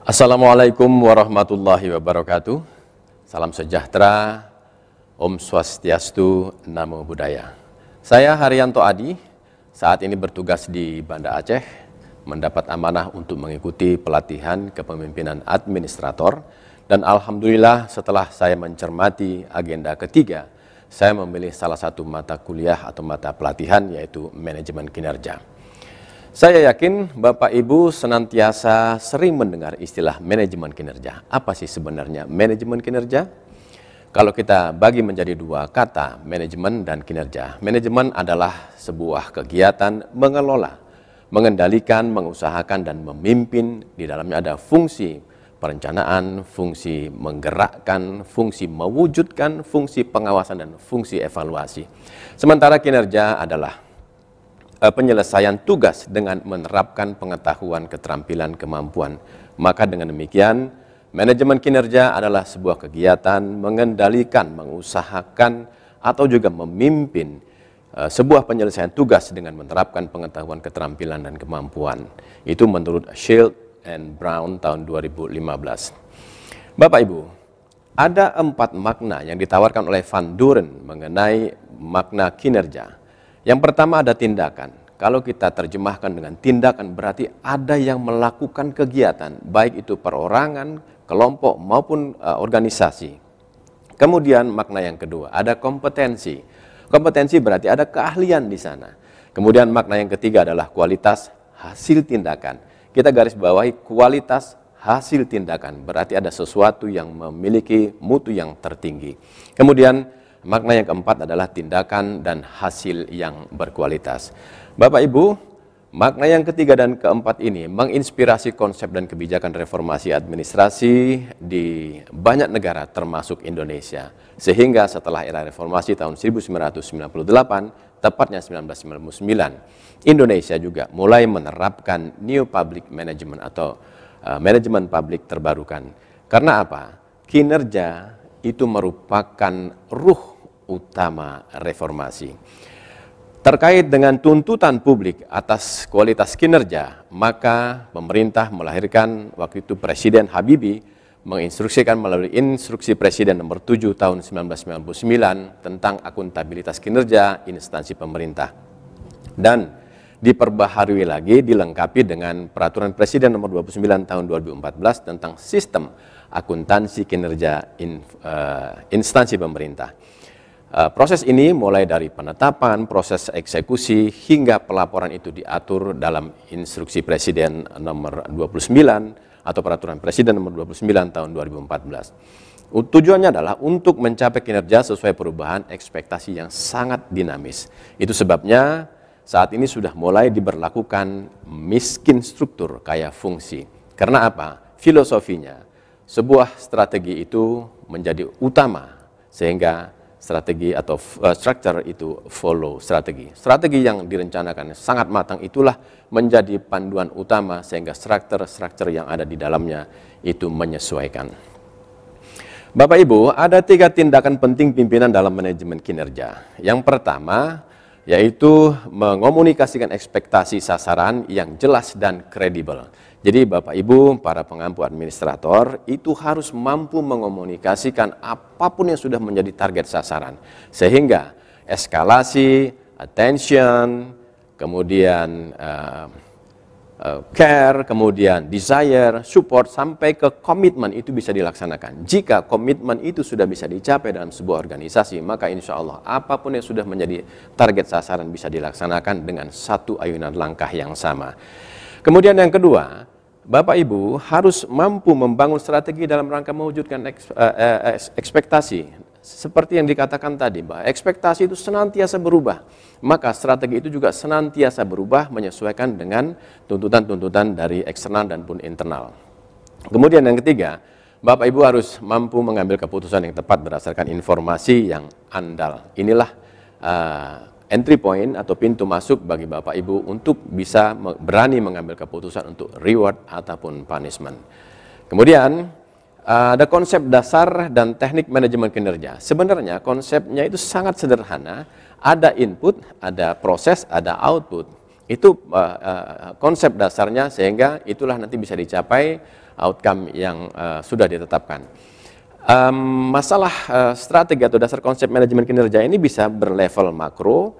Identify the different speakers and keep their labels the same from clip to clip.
Speaker 1: Assalamualaikum warahmatullahi wabarakatuh. Salam sejahtera, Om Swastiastu, Namo Buddhaya. Saya Haryanto Adi, saat ini bertugas di Banda Aceh, mendapat amanah untuk mengikuti pelatihan kepemimpinan administrator, dan alhamdulillah setelah saya mencermati agenda ketiga, saya memilih salah satu mata kuliah atau mata pelatihan, yaitu manajemen kinerja. Saya yakin Bapak Ibu senantiasa sering mendengar istilah manajemen kinerja. Apa sih sebenarnya manajemen kinerja? Kalau kita bagi menjadi dua kata, manajemen dan kinerja. Manajemen adalah sebuah kegiatan mengelola, mengendalikan, mengusahakan, dan memimpin. Di dalamnya ada fungsi perencanaan, fungsi menggerakkan, fungsi mewujudkan, fungsi pengawasan, dan fungsi evaluasi. Sementara kinerja adalah penyelesaian tugas dengan menerapkan pengetahuan, keterampilan, kemampuan. Maka dengan demikian, manajemen kinerja adalah sebuah kegiatan mengendalikan, mengusahakan, atau juga memimpin sebuah penyelesaian tugas dengan menerapkan pengetahuan, keterampilan, dan kemampuan. Itu menurut Shield and Brown tahun 2015. Bapak Ibu, ada 4 makna yang ditawarkan oleh Van Duren mengenai makna kinerja. Yang pertama ada tindakan. Kalau kita terjemahkan dengan tindakan berarti ada yang melakukan kegiatan, baik itu perorangan, kelompok maupun organisasi. Kemudian makna yang kedua ada kompetensi. Kompetensi berarti ada keahlian di sana. Kemudian makna yang ketiga adalah kualitas hasil tindakan. Kita garis bawahi kualitas hasil tindakan, berarti ada sesuatu yang memiliki mutu yang tertinggi. Kemudian makna yang keempat adalah tindakan dan hasil yang berkualitas. Bapak Ibu, makna yang ketiga dan keempat ini menginspirasi konsep dan kebijakan reformasi administrasi di banyak negara termasuk Indonesia. Sehingga setelah era reformasi tahun 1998, tepatnya 1999, Indonesia juga mulai menerapkan New Public Management atau manajemen publik terbarukan. Karena apa? Kinerja itu merupakan ruh utama reformasi. Terkait dengan tuntutan publik atas kualitas kinerja, maka pemerintah melahirkan waktu itu Presiden Habibie menginstruksikan melalui Instruksi Presiden nomor 7 tahun 1999 tentang akuntabilitas kinerja instansi pemerintah. Dan diperbaharui lagi, dilengkapi dengan Peraturan Presiden nomor 29 tahun 2014 tentang sistem akuntansi kinerja instansi pemerintah. Proses ini mulai dari penetapan, proses eksekusi, hingga pelaporan itu diatur dalam Instruksi Presiden nomor 29 atau Peraturan Presiden nomor 29 tahun 2014. Tujuannya adalah untuk mencapai kinerja sesuai perubahan ekspektasi yang sangat dinamis. Itu sebabnya saat ini sudah mulai diberlakukan miskin struktur kaya fungsi. Karena apa? Filosofinya, sebuah strategi itu menjadi utama sehingga strategi atau structure itu follow strategi. Strategi yang direncanakan sangat matang itulah menjadi panduan utama sehingga struktur yang ada di dalamnya itu menyesuaikan. Bapak Ibu, ada 3 tindakan penting pimpinan dalam manajemen kinerja. Yang pertama yaitu mengomunikasikan ekspektasi sasaran yang jelas dan kredibel. Jadi Bapak Ibu, para pengampu administrator itu harus mampu mengomunikasikan apapun yang sudah menjadi target sasaran. Sehingga eskalasi, attention, kemudian care, kemudian desire, support, sampai ke komitmen itu bisa dilaksanakan. Jika komitmen itu sudah bisa dicapai dalam sebuah organisasi, maka insya Allah apapun yang sudah menjadi target sasaran bisa dilaksanakan dengan satu ayunan langkah yang sama. Kemudian yang kedua, Bapak Ibu harus mampu membangun strategi dalam rangka mewujudkan ekspektasi. Seperti yang dikatakan tadi, bahwa ekspektasi itu senantiasa berubah. Maka strategi itu juga senantiasa berubah menyesuaikan dengan tuntutan-tuntutan dari eksternal dan pun internal. Kemudian yang ketiga, Bapak Ibu harus mampu mengambil keputusan yang tepat berdasarkan informasi yang andal. Inilah entry point atau pintu masuk bagi Bapak Ibu untuk bisa berani mengambil keputusan untuk reward ataupun punishment. Kemudian ada konsep dasar dan teknik manajemen kinerja. Sebenarnya konsepnya itu sangat sederhana. Ada input, ada proses, ada output. Itu konsep dasarnya, sehingga itulah nanti bisa dicapai outcome yang sudah ditetapkan. Masalah strategi atau dasar konsep manajemen kinerja ini bisa berlevel makro,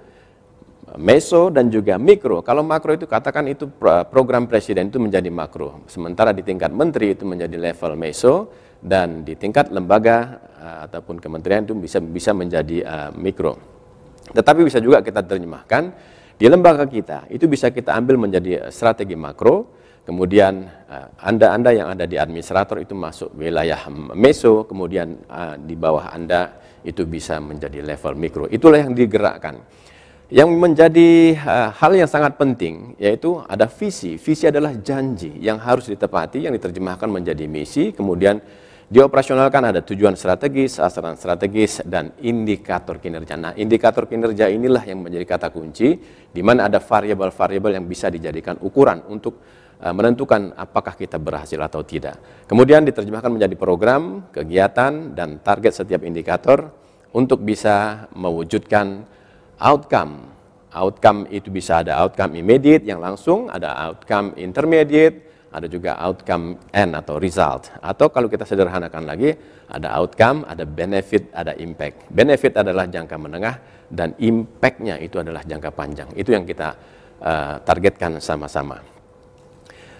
Speaker 1: meso, dan juga mikro. Kalau makro itu katakan itu program presiden itu menjadi makro, sementara di tingkat menteri itu menjadi level meso, dan di tingkat lembaga ataupun kementerian itu bisa menjadi mikro. Tetapi bisa juga kita terjemahkan di lembaga kita itu bisa kita ambil menjadi strategi makro. Kemudian Anda yang ada di administrator itu masuk wilayah meso, kemudian di bawah Anda itu bisa menjadi level mikro. Itulah yang digerakkan. Yang menjadi hal yang sangat penting yaitu ada visi. Visi adalah janji yang harus ditepati, yang diterjemahkan menjadi misi, kemudian dioperasionalkan ada tujuan strategis, sasaran strategis, dan indikator kinerja. Nah, indikator kinerja inilah yang menjadi kata kunci, di mana ada variabel-variabel yang bisa dijadikan ukuran untuk menentukan apakah kita berhasil atau tidak. Kemudian diterjemahkan menjadi program, kegiatan, dan target setiap indikator untuk bisa mewujudkan outcome. Outcome itu bisa ada outcome immediate yang langsung, ada outcome intermediate, ada juga outcome end atau result. Atau kalau kita sederhanakan lagi, ada outcome, ada benefit, ada impact. Benefit adalah jangka menengah dan impact-nya itu adalah jangka panjang. Itu yang kita targetkan sama-sama.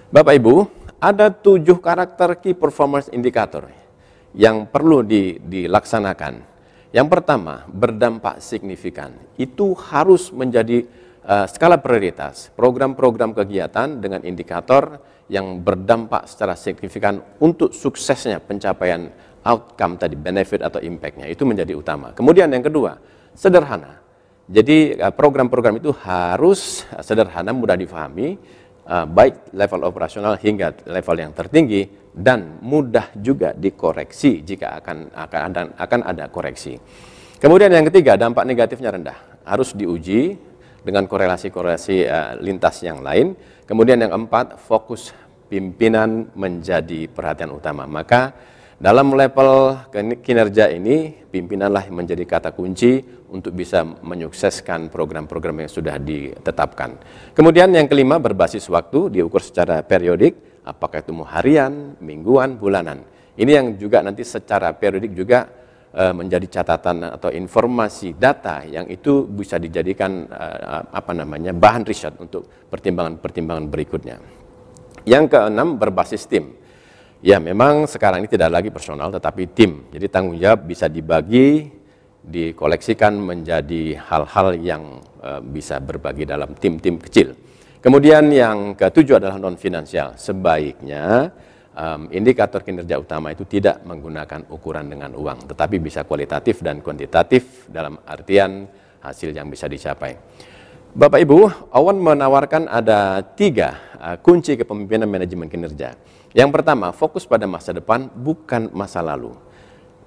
Speaker 1: Bapak Ibu, ada 7 karakter key performance indicator yang perlu dilaksanakan. Yang pertama, berdampak signifikan. Itu harus menjadi skala prioritas. Program-program kegiatan dengan indikator yang berdampak secara signifikan untuk suksesnya pencapaian outcome tadi, benefit atau impact-nya, itu menjadi utama. Kemudian yang kedua, sederhana. Jadi program-program itu harus sederhana, mudah difahami, baik level operasional hingga level yang tertinggi, dan mudah juga dikoreksi jika akan ada koreksi. Kemudian yang ketiga, dampak negatifnya rendah, harus diuji dengan korelasi-korelasi lintas yang lain. Kemudian yang keempat, fokus pimpinan menjadi perhatian utama. Maka dalam level kinerja ini, pimpinanlah yang menjadi kata kunci untuk bisa menyukseskan program-program yang sudah ditetapkan. Kemudian yang kelima, berbasis waktu, diukur secara periodik, apakah itu harian, mingguan, bulanan. Ini yang juga nanti secara periodik juga menjadi catatan atau informasi data yang itu bisa dijadikan bahan riset untuk pertimbangan-pertimbangan berikutnya. Yang keenam, berbasis tim. Ya, memang sekarang ini tidak lagi personal tetapi tim. Jadi tanggung jawab bisa dibagi, dikoleksikan menjadi hal-hal yang bisa berbagi dalam tim-tim kecil. Kemudian yang ketujuh adalah non finansial. Sebaiknya indikator kinerja utama itu tidak menggunakan ukuran dengan uang, tetapi bisa kualitatif dan kuantitatif dalam artian hasil yang bisa dicapai. Bapak Ibu, Owen menawarkan ada 3 kunci kepemimpinan manajemen kinerja. Yang pertama, fokus pada masa depan, bukan masa lalu.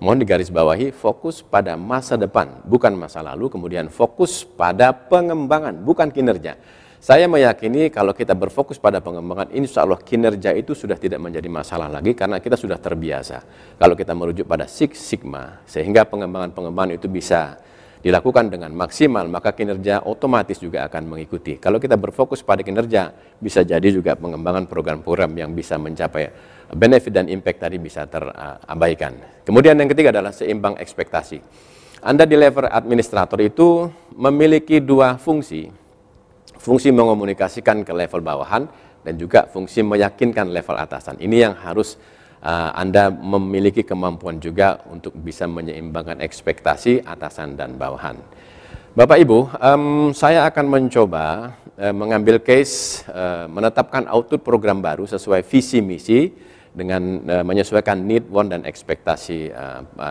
Speaker 1: Mohon digarisbawahi, fokus pada masa depan, bukan masa lalu. Kemudian fokus pada pengembangan, bukan kinerja. Saya meyakini kalau kita berfokus pada pengembangan, insya Allah kinerja itu sudah tidak menjadi masalah lagi karena kita sudah terbiasa. Kalau kita merujuk pada Six Sigma, sehingga pengembangan-pengembangan itu bisa dilakukan dengan maksimal, maka kinerja otomatis juga akan mengikuti. Kalau kita berfokus pada kinerja, bisa jadi juga pengembangan program-program yang bisa mencapai benefit dan impact tadi bisa terabaikan. Kemudian yang ketiga adalah seimbang ekspektasi. Anda di level administrator itu memiliki 2 fungsi. Fungsi mengomunikasikan ke level bawahan dan juga fungsi meyakinkan level atasan. Ini yang harus Anda memiliki kemampuan juga untuk bisa menyeimbangkan ekspektasi atasan dan bawahan. Bapak Ibu, saya akan mencoba mengambil case menetapkan output program baru sesuai visi misi dengan menyesuaikan need, want, dan ekspektasi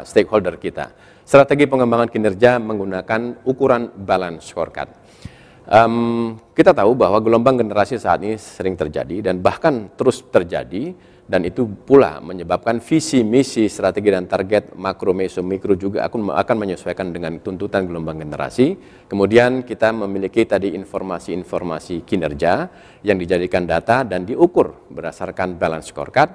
Speaker 1: stakeholder kita. Strategi pengembangan kinerja menggunakan ukuran balance scorecard. Kita tahu bahwa gelombang generasi saat ini sering terjadi dan bahkan terus terjadi, dan itu pula menyebabkan visi, misi, strategi, dan target makro, meso, mikro juga akan menyesuaikan dengan tuntutan gelombang generasi. Kemudian kita memiliki tadi informasi-informasi kinerja yang dijadikan data dan diukur berdasarkan balance scorecard.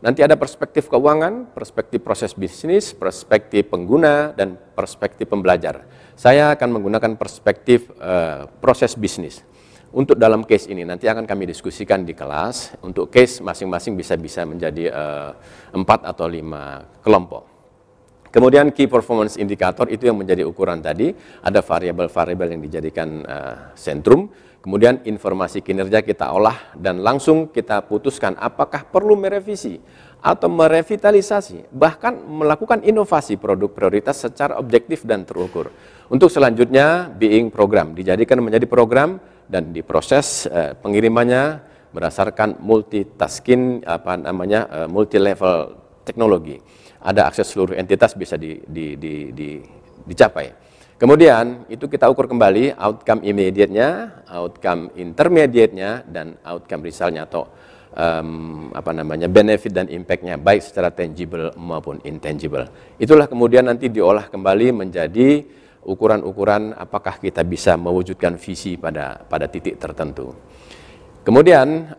Speaker 1: Nanti ada perspektif keuangan, perspektif proses bisnis, perspektif pengguna, dan perspektif pembelajar. Saya akan menggunakan perspektif proses bisnis. untuk dalam case ini nanti akan kami diskusikan di kelas. Untuk case masing-masing bisa menjadi 4 atau 5 kelompok. Kemudian key performance indicator itu yang menjadi ukuran tadi, ada variabel-variabel yang dijadikan sentrum. Kemudian informasi kinerja kita olah dan langsung kita putuskan apakah perlu merevisi atau merevitalisasi, bahkan melakukan inovasi produk prioritas secara objektif dan terukur. Untuk selanjutnya, being program dijadikan menjadi program dan diproses pengirimannya berdasarkan multitasking, multi level teknologi. Ada akses seluruh entitas bisa dicapai. Kemudian itu kita ukur kembali outcome immediate-nya, outcome intermediate-nya, dan outcome result-nya atau benefit dan impact-nya baik secara tangible maupun intangible. Itulah kemudian nanti diolah kembali menjadi ukuran-ukuran apakah kita bisa mewujudkan visi pada titik tertentu. Kemudian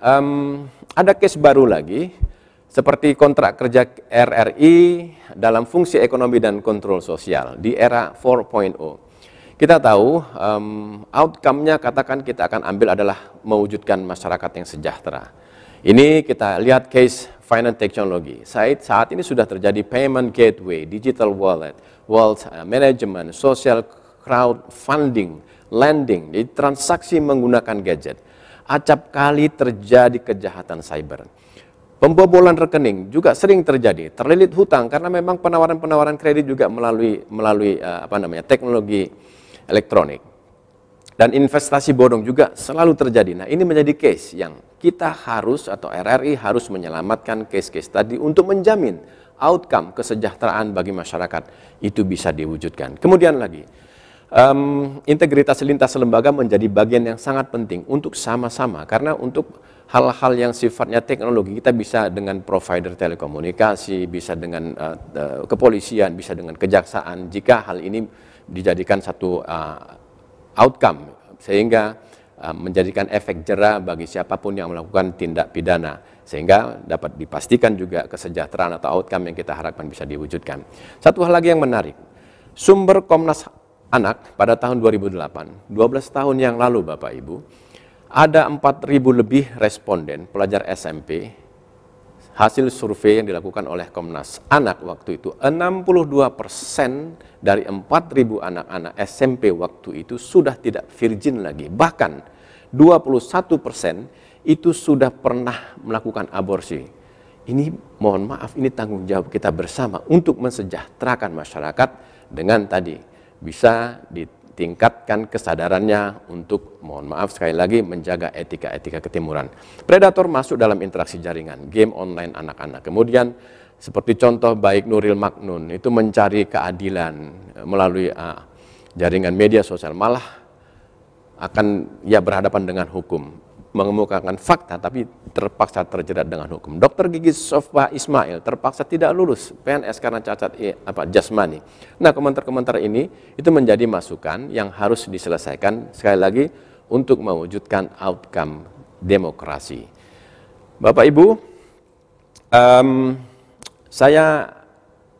Speaker 1: ada case baru lagi seperti kontrak kerja RRI dalam fungsi ekonomi dan kontrol sosial di era 4.0. Kita tahu outcome-nya katakan kita akan ambil adalah mewujudkan masyarakat yang sejahtera. Ini kita lihat case finance technology. Saat ini sudah terjadi payment gateway, digital wallet, wealth management, social crowdfunding, lending, jadi transaksi menggunakan gadget. Acap kali terjadi kejahatan cyber. Pembobolan rekening juga sering terjadi, terlilit hutang karena memang penawaran-penawaran kredit juga melalui teknologi elektronik. Dan investasi bodong juga selalu terjadi. Nah, ini menjadi case yang kita harus atau RRI harus menyelamatkan case-case tadi untuk menjamin outcome kesejahteraan bagi masyarakat itu bisa diwujudkan. Kemudian lagi, integritas lintas lembaga menjadi bagian yang sangat penting untuk sama-sama, karena untuk hal-hal yang sifatnya teknologi kita bisa dengan provider telekomunikasi, bisa dengan kepolisian, bisa dengan kejaksaan, jika hal ini dijadikan satu outcome sehingga menjadikan efek jera bagi siapapun yang melakukan tindak pidana, sehingga dapat dipastikan juga kesejahteraan atau outcome yang kita harapkan bisa diwujudkan. Satu hal lagi yang menarik, sumber Komnas Anak pada tahun 2008, 12 tahun yang lalu Bapak Ibu, ada 4.000 lebih responden pelajar SMP. Hasil survei yang dilakukan oleh Komnas Anak waktu itu, 62% dari 4.000 anak-anak SMP waktu itu sudah tidak virgin lagi. Bahkan 21% itu sudah pernah melakukan aborsi. Ini mohon maaf, ini tanggung jawab kita bersama untuk mensejahterakan masyarakat dengan tadi bisa ditingkatkan kesadarannya untuk, mohon maaf sekali lagi, menjaga etika-etika ketimuran. Predator masuk dalam interaksi jaringan, game online anak-anak. Kemudian seperti contoh baik Nuril Maknun itu mencari keadilan melalui jaringan media sosial, malah akan berhadapan dengan hukum, mengemukakan fakta tapi terpaksa terjerat dengan hukum. Dokter gigi Sofwa Ismail terpaksa tidak lulus PNS karena cacat jasmani. Nah, komentar-komentar ini itu menjadi masukan yang harus diselesaikan sekali lagi untuk mewujudkan outcome demokrasi. Bapak Ibu, saya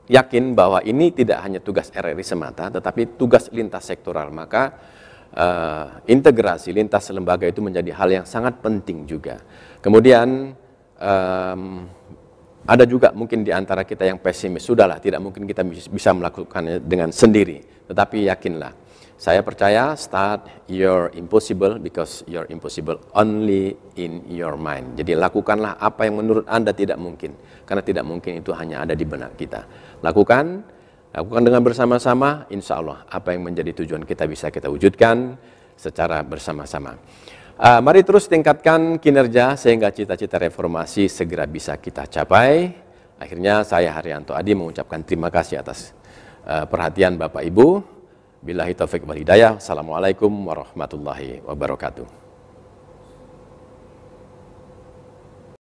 Speaker 1: yakin bahwa ini tidak hanya tugas RRI semata, tetapi tugas lintas sektoral. Maka integrasi lintas lembaga itu menjadi hal yang sangat penting juga. Kemudian ada juga mungkin di antara kita yang pesimis, sudahlah tidak mungkin kita bisa melakukannya dengan sendiri. Tetapi yakinlah, saya percaya start your impossible because your impossible only in your mind. Jadi lakukanlah apa yang menurut Anda tidak mungkin, karena tidak mungkin itu hanya ada di benak kita. Lakukan dengan bersama-sama, insya Allah apa yang menjadi tujuan kita bisa kita wujudkan secara bersama-sama. Mari terus tingkatkan kinerja sehingga cita-cita reformasi segera bisa kita capai. Akhirnya saya Haryanto Adi mengucapkan terima kasih atas perhatian Bapak Ibu. Billahi taufiq wal hidayah. Assalamualaikum warahmatullahi wabarakatuh.